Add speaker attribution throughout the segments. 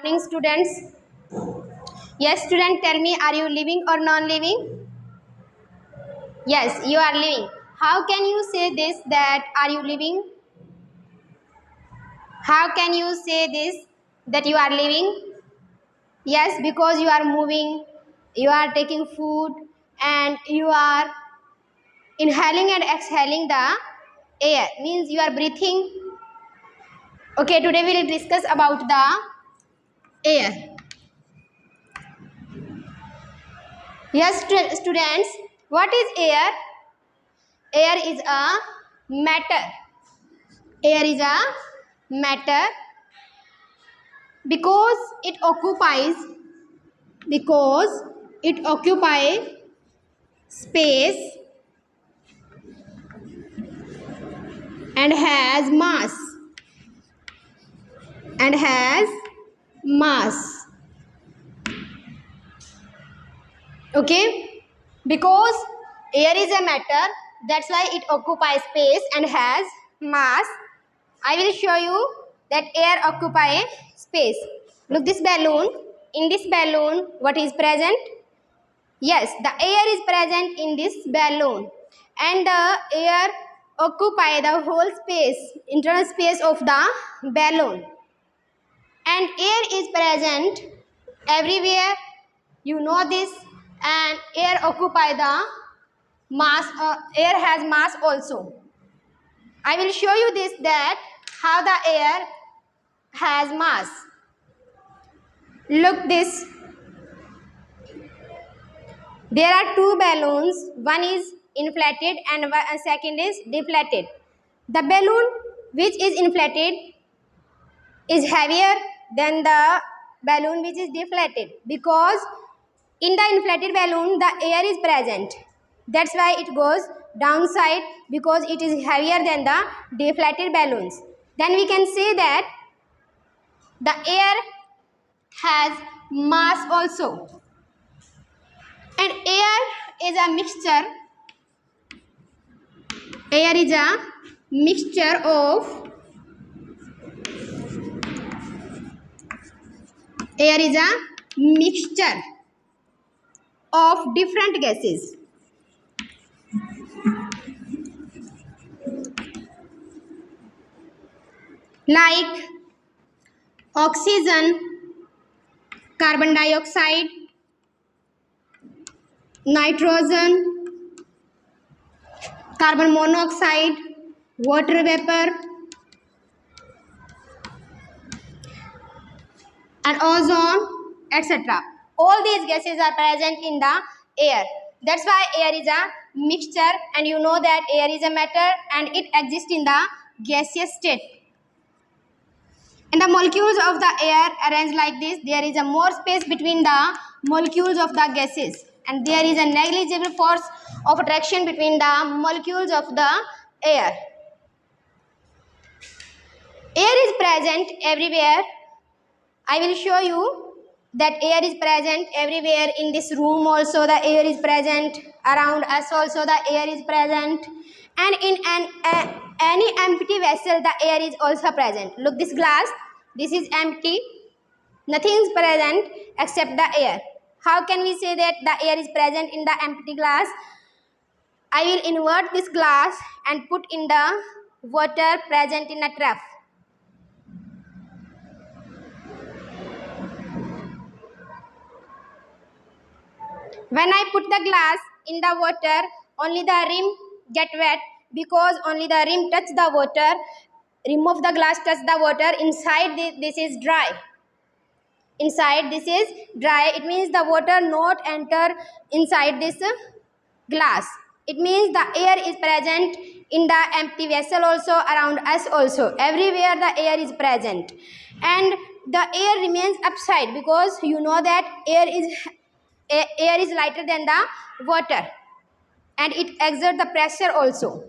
Speaker 1: afternoon, students. Yes, student, tell me, are you living or non-living? Yes, you are living. How can you say this that are you living? How can you say this that you are living? Yes, because you are moving, you are taking food, and you are inhaling and exhaling the air. Means you are breathing. Okay, today we will discuss about the air. Yes, students, what is air? Air is a matter. Air is a matter because it occupies space and has mass. Okay, because air is a matter, that's why it occupies space and has mass. I will show you that air occupies space. Look this balloon. In this balloon, what is present? Yes, the air is present in this balloon, and the air occupy the whole space, internal space of the balloon. And air is present everywhere. You know this, and air occupy the mass. Air has mass also. I will show you this that how the air has mass. Look this. There are two balloons. One is inflated and second is deflated. The balloon which is inflated is heavier than the balloon which is deflated because in the inflated balloon the air is present. That's why it goes downside because it is heavier than the deflated balloons. Then we can say that the air has mass also. And air is a mixture. Air is a mixture of different gases. Like oxygen, carbon dioxide, nitrogen, carbon monoxide, water vapor, and ozone, etc. All these gases are present in the air. That's why air is a mixture, and you know that air is a matter and it exists in the gaseous state. And the molecules of the air arranged like this. There is a more space between the molecules of the gases, and there is a negligible force of attraction between the molecules of the air. Air is present everywhere. I will show you that air is present everywhere. In this room also the air is present. Around us also the air is present. And in any empty vessel the air is also present. Look this glass. This is empty. Nothing is present except the air. How can we say that the air is present in the empty glass? I will invert this glass and put in the water present in a trough. When I put the glass in the water, only the rim get wet because only the rim touch the water. Rim of the glass touch the water. Inside this is dry. Inside this is dry. It means the water not enter inside this glass. It means the air is present in the empty vessel also, around us also. Everywhere the air is present. And the air remains upside because you know that air is lighter than the water, and it exerts the pressure also.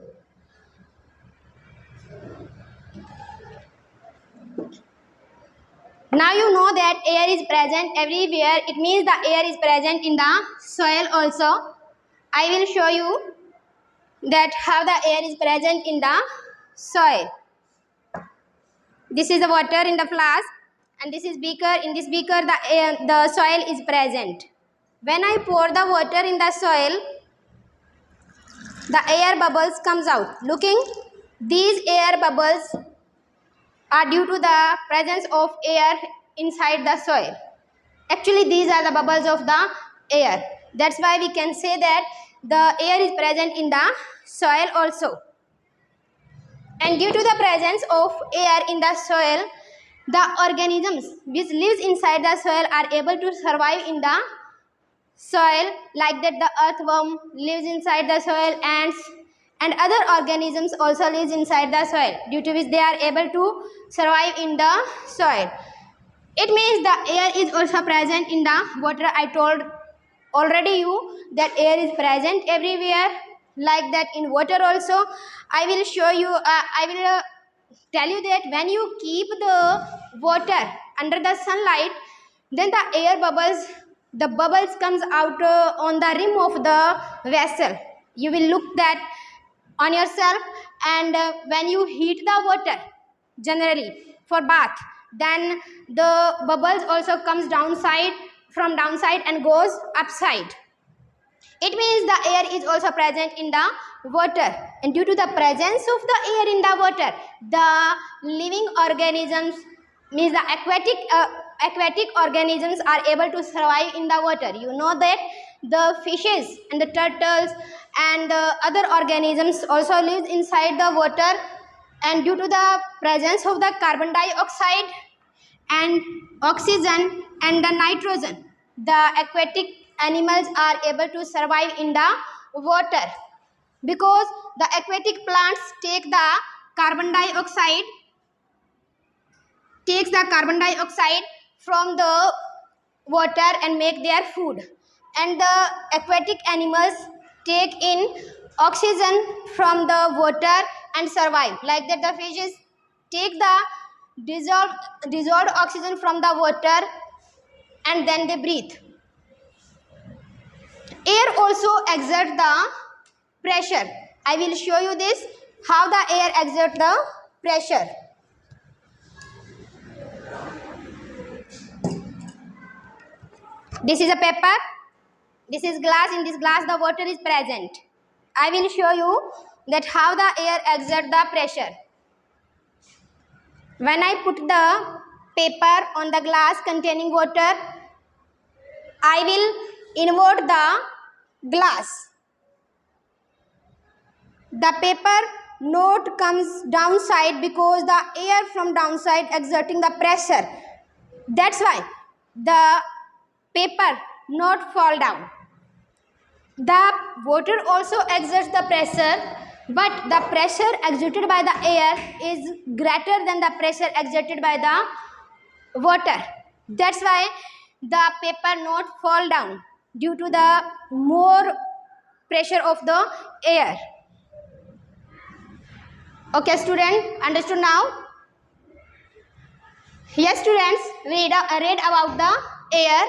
Speaker 1: Now you know that air is present everywhere. It means the air is present in the soil also. I will show you that how the air is present in the soil. This is the water in the flask, and this is beaker. In this beaker the soil is present. When I pour the water in the soil, the air bubbles comes out. Looking, these air bubbles are due to the presence of air inside the soil. Actually, these are the bubbles of the air. That's why we can say that the air is present in the soil also. And due to the presence of air in the soil, the organisms which lives inside the soil are able to survive in the soil. Like that, the earthworm lives inside the soil, ants and other organisms also lives inside the soil, due to which they are able to survive in the soil. It means the air is also present in the water. I told already you that air is present everywhere. Like that, in water also. I will show you, I will tell you that when you keep the water under the sunlight, then the air bubbles, the bubbles comes out on the rim of the vessel. You will look that on yourself. And when you heat the water generally for bath, then the bubbles also comes downside, from downside and goes upside. It means the air is also present in the water, and due to the presence of the air in the water, the living organisms, means the aquatic organisms are able to survive in the water. You know that the fishes and the turtles and the other organisms also live inside the water, and due to the presence of the carbon dioxide and oxygen and the nitrogen, the aquatic animals are able to survive in the water, because the aquatic plants takes the carbon dioxide from the water and make their food, and the aquatic animals take in oxygen from the water and survive. Like that, the fishes take the dissolved oxygen from the water and then they breathe. Air also exerts the pressure. I will show you this, how the air exerts the pressure. This is a paper, this is glass. In this glass the water is present. I will show you that how the air exerts the pressure. When I put the paper on the glass containing water, I will invert the glass. The paper not comes downside because the air from downside exerting the pressure. That's why the paper not fall down. The water also exerts the pressure, but the pressure exerted by the air is greater than the pressure exerted by the water. That's why the paper not fall down, due to the more pressure of the air. Okay student, understood now? Yes students, read about the air.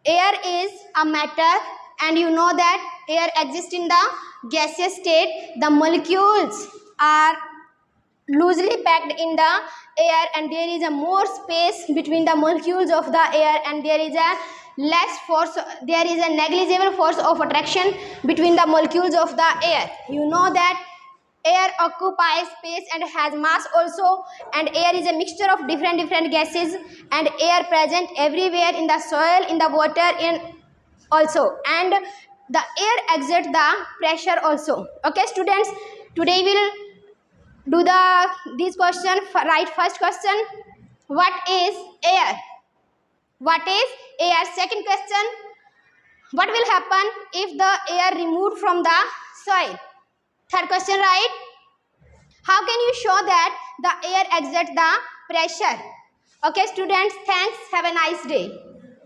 Speaker 1: Air is a matter, and you know that air exists in the gaseous state. The molecules are loosely packed in the air, and there is a more space between the molecules of the air, and there is a less force, there is a negligible force of attraction between the molecules of the air. You know that air occupies space and has mass also, and air is a mixture of different gases, and air present everywhere in the soil, in the water, in also, and the air exerts the pressure also. Okay students, today we will do this question. Write first question, what is air? What is air? Second question, what will happen if the air removed from the soil? Third question, right? How can you show that the air exerts the pressure? Okay students, thanks. Have a nice day.